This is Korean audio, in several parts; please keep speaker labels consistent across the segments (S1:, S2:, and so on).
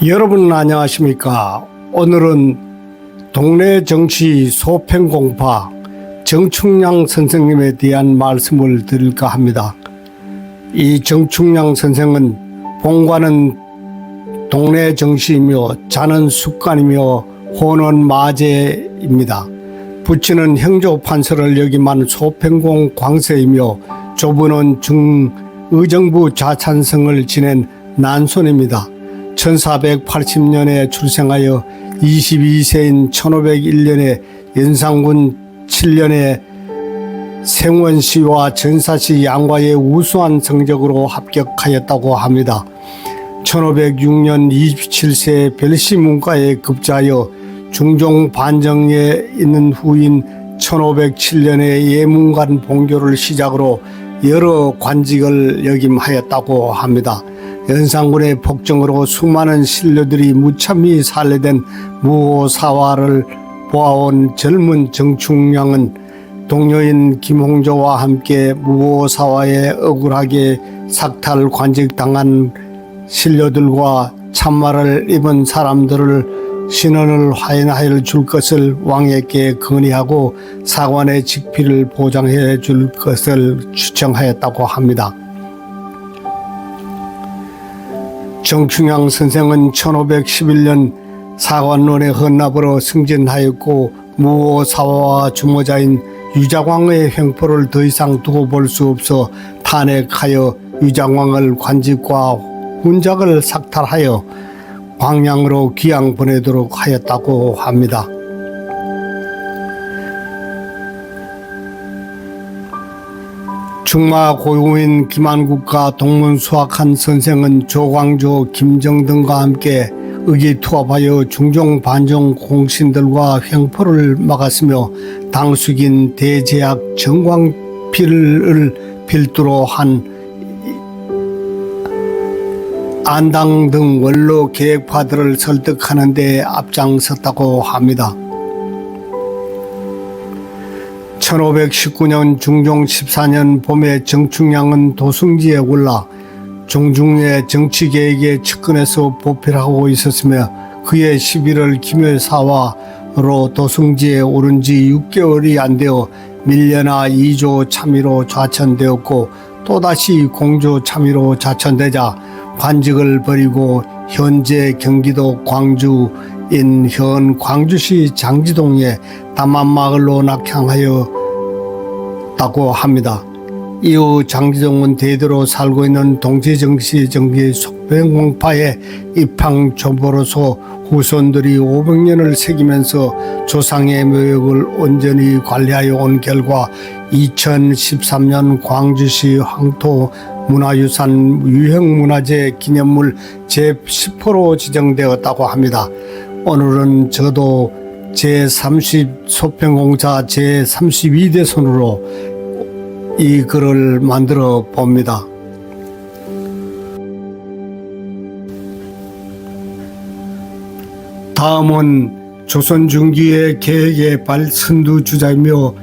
S1: 여러분 안녕하십니까? 오늘은 동네 정치 소평공파 정충량 선생님에 대한 말씀을 드릴까 합니다. 이 정충량 선생은 본관은 동네 정치이며 자는 습관이며 호는 마제입니다. 부친은 형조판서를 역임한 소평공 광세이며 조부는 의정부 좌찬성을 지낸 난손입니다. 1480년에 출생하여 22세인 1501년에 연산군 7년에 생원시와 전사시 양과의 우수한 성적으로 합격하였다고 합니다. 1506년 27세 별시문과에 급자하여 중종 반정에 있는 후인 1507년에 예문관 본교를 시작으로 여러 관직을 역임하였다고 합니다. 연산군의 폭정으로 수많은 신료들이 무참히 살해된 무호사화를 보아온 젊은 정충량은 동료인 김홍조와 함께 무호사화에 억울하게 삭탈 관직당한 신료들과 참말을 입은 사람들을 신원을 화인하여 줄 것을 왕에게 건의하고 사관의 직피를 보장해 줄 것을 추청하였다고 합니다. 정충량 선생은 1511년 사관론에 헌납으로 승진하였고 무호사화와 주모자인 유자광의 횡포를 더 이상 두고 볼 수 없어 탄핵하여 유자광을 관직과 훈작을 삭탈하여 광양으로 귀양 보내도록 하였다고 합니다. 중마 고유인 김한국과 동문수학한 선생은 조광조, 김정 등과 함께 의기투합하여 중종 반정 공신들과 횡포를 막았으며 당숙인 대제학 정광필을 필두로 한 안당 등 원로 계획파들을 설득하는 데 앞장섰다고 합니다. 1519년 중종 14년 봄에 정충량은 도승지에 올라 종중의 정치계획에 측근해서 보필하고 있었으며 그해 11월 김효사화로 도승지에 오른 지 6개월이 안 되어 밀려나 2조 참의로 좌천되었고 또다시 공조 참의로 좌천되자 관직을 버리고 현재 경기도 광주인 현 광주시 장지동에 담안마을로 낙향하였다고 합니다. 이후 장지동은 대대로 살고 있는 동체정치 정기 소평공파의 입항조보로서 후손들이 500년을 새기면서 조상의 묘역을 온전히 관리하여 온 결과 2013년 광주시 황토 문화유산 유형문화재 기념물 제10호로 지정되었다고 합니다. 오늘은 저도 제30 소평공사 제32대 손으로 이 글을 만들어 봅니다. 다음은 조선 중기의 계획의 발선두주자이며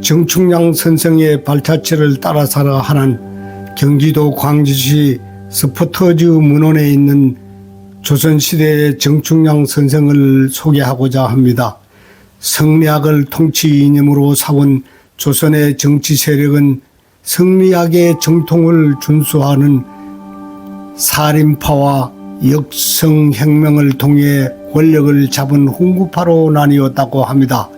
S1: 정충량 선생의 발자취를 따라 살아가는 경기도 광주시 스포터즈 문원에 있는 조선시대의 정충량 선생을 소개하고자 합니다. 성리학을 통치 이념으로 삼은 조선의 정치 세력은 성리학의 정통을 준수하는 살인파와 역성혁명을 통해 권력을 잡은 훈구파로 나뉘었다고 합니다.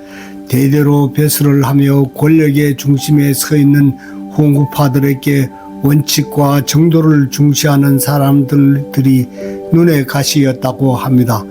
S1: 대대로 배설을 하며 권력의 중심에 서 있는 훈구파들에게 원칙과 정도를 중시하는 사람들이 눈에 가시였다고 합니다.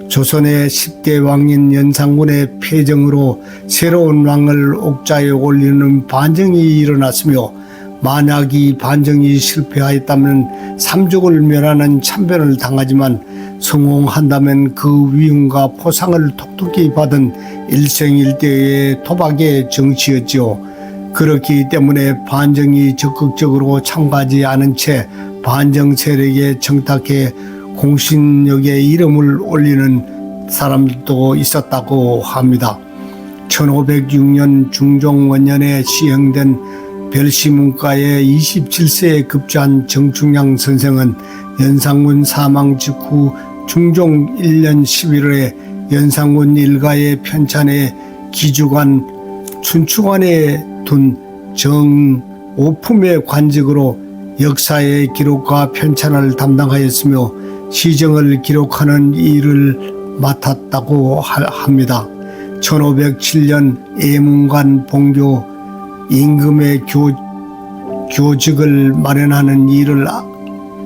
S1: 조선의 10대 왕인 연산군의 패정으로 새로운 왕을 옥자에 올리는 반정이 일어났으며 만약 이 반정이 실패하였다면 삼족을 멸하는 참변을 당하지만 성공한다면 그 위훈과 포상을 톡톡히 받은 일생일대의 도박의 정치였지요. 그렇기 때문에 반정이 적극적으로 참가하지 않은 채 반정 세력에 청탁해 공신력에 이름을 올리는 사람들도 있었다고 합니다. 1506년 중종 원년에 시행된 별시문과에 27세에 급제한 정충량 선생은 연산군 사망 직후 중종 1년 11월에 연산군 일가의 편찬에 기주관 춘추관에 둔 정오품의 관직으로 역사의 기록과 편찬을 담당하였으며 시정을 기록하는 일을 맡았다고 합니다. 1507년 예문관 본교 임금의 교직을 마련하는 일을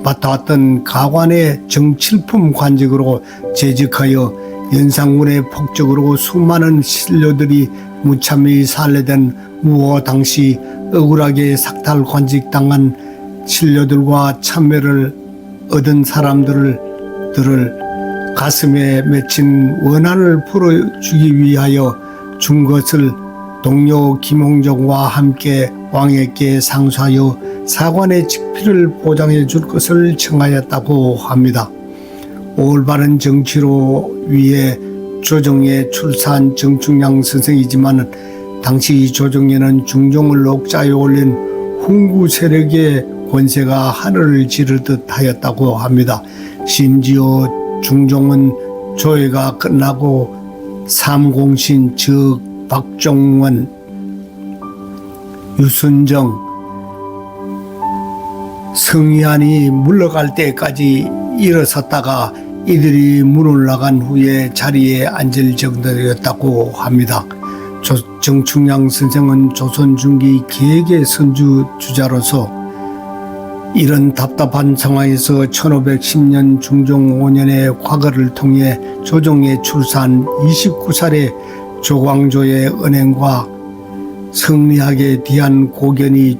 S1: 맡아왔던 가관의 정칠품 관직으로 재직하여 연산군의 폭적으로 수많은 신료들이 무참히 살해된 무호 당시 억울하게 삭탈 관직당한 신료들과 참여를 얻은 사람들을 가슴에 맺힌 원한을 풀어주기 위하여 준 것을 동료 김홍종과 함께 왕에게 상소하여 사관의 직필을 보장해 줄 것을 청하였다고 합니다. 올바른 정치로 위해 조정에 출사한 정충양 선생이지만 당시 조정에는 중종을 옥자에 올린 훈구 세력의 권세가 하늘을 지르듯 하였다고 합니다. 심지어 중종은 조회가 끝나고 삼공신 즉 박종원, 유순정, 성희안이 물러갈 때까지 일어섰다가 이들이 문을 나간 후에 자리에 앉을 정도였다고 합니다. 정충양 선생은 조선 중기 계획의 선주주자로서 이런 답답한 상황에서 1510년 중종 5년의 과거를 통해 조정에 출사한 29살의 조광조의 은행과 성리학에 대한 고견이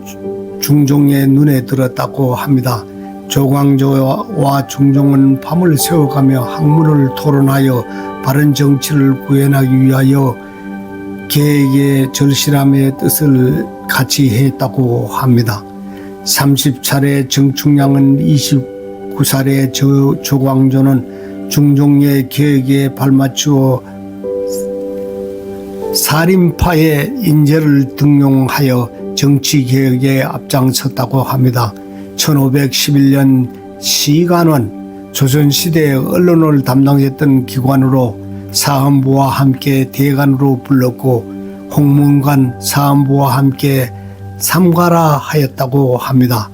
S1: 중종의 눈에 들었다고 합니다. 조광조와 중종은 밤을 새워가며 학문을 토론하여 바른 정치를 구현하기 위하여 계획의 절실함의 뜻을 같이 했다고 합니다. 30살의 정충량은 29살의 조광조는 중종의 계획에 발맞추어 사림파의 인재를 등용하여 정치개혁에 앞장섰다고 합니다. 1511년 시간원 조선시대의 언론을 담당했던 기관으로 사헌부와 함께 대관으로 불렀고 홍문관 사헌부와 함께 삼가라 하였다고 합니다.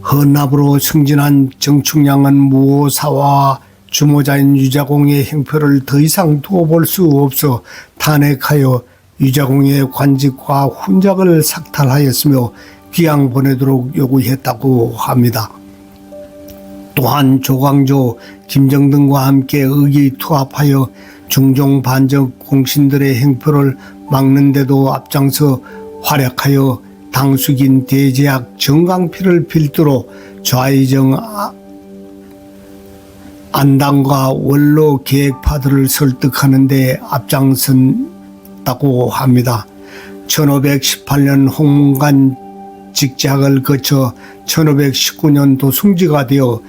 S1: 헌납으로 승진한 정충량은 무호사와 주모자인 유자공의 행표를 더 이상 두어 볼 수 없어 탄핵하여 유자공의 관직과 훈작을 삭탈하였으며 귀양 보내도록 요구했다고 합니다. 또한 조광조, 김정등과 함께 의기투합하여 중종 반적 공신들의 행표를 막는 데도 앞장서 활약하여 당숙인 대제학 정강필을 필두로 좌의정 안당과 원로 계획파들을 설득하는 데 앞장섰다고 합니다. 1518년 홍문관 직작을 거쳐 1519년 도승지가 되어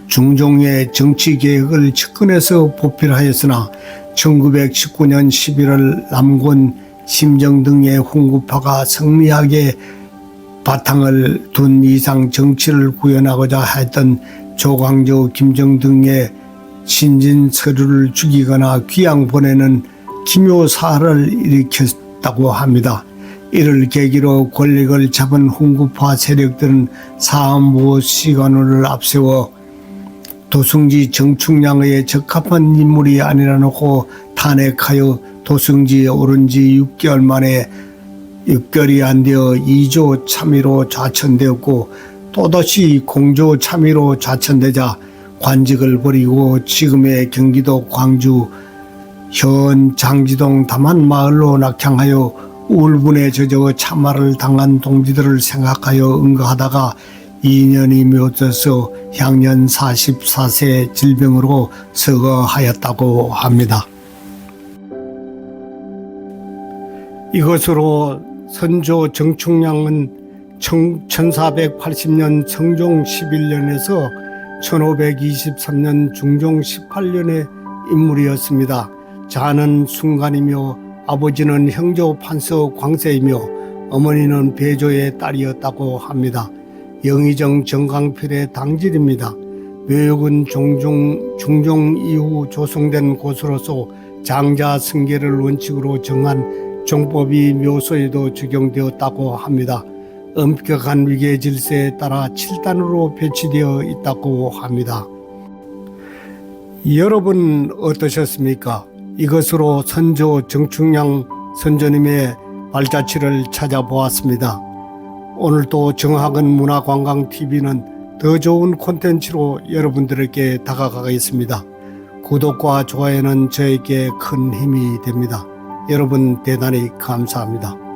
S1: 중종의 정치개혁을 측근에서 보필하였으나 1919년 11월 남군 심정 등의 홍구파가 성리학의 바탕을 둔 이상 정치를 구현하고자 했던 조광조, 김정등의 신진 서류를 죽이거나 귀양 보내는 기묘사를 일으켰다고 합니다. 이를 계기로 권력을 잡은 홍구파 세력들은 사헌부 시관원을 앞세워 도승지 정충량의 적합한 인물이 아니라 놓고 탄핵하여 도승지에 오른 지 6개월 만에 6개월이 안 되어 2조 참의로 좌천되었고 또다시 공조 참의로 좌천되자 관직을 버리고 지금의 경기도 광주 현 장지동 담안마을로 낙향하여 울분에 젖어 참말을 당한 동지들을 생각하여 응가하다가 2년이 묘져서 향년 44세 질병으로 서거하였다고 합니다. 이것으로 선조 정충량은 1480년 성종 11년에서 1523년 중종 18년의 인물이었습니다. 자는 순간이며 아버지는 형조 판서 광세이며 어머니는 배조의 딸이었다고 합니다. 영의정 정강필의 당질입니다. 묘역은 종종 중종 이후 조성된 곳으로서 장자 승계를 원칙으로 정한 종법이 묘소에도 적용되었다고 합니다. 엄격한 위계 질서에 따라 7단으로 배치되어 있다고 합니다. 여러분 어떠셨습니까? 이것으로 선조 정충량 선조님의 발자취를 찾아보았습니다. 오늘도 정학은 문화관광TV는 더 좋은 콘텐츠로 여러분들에게 다가가겠습니다. 구독과 좋아요는 저에게 큰 힘이 됩니다. 여러분 대단히 감사합니다.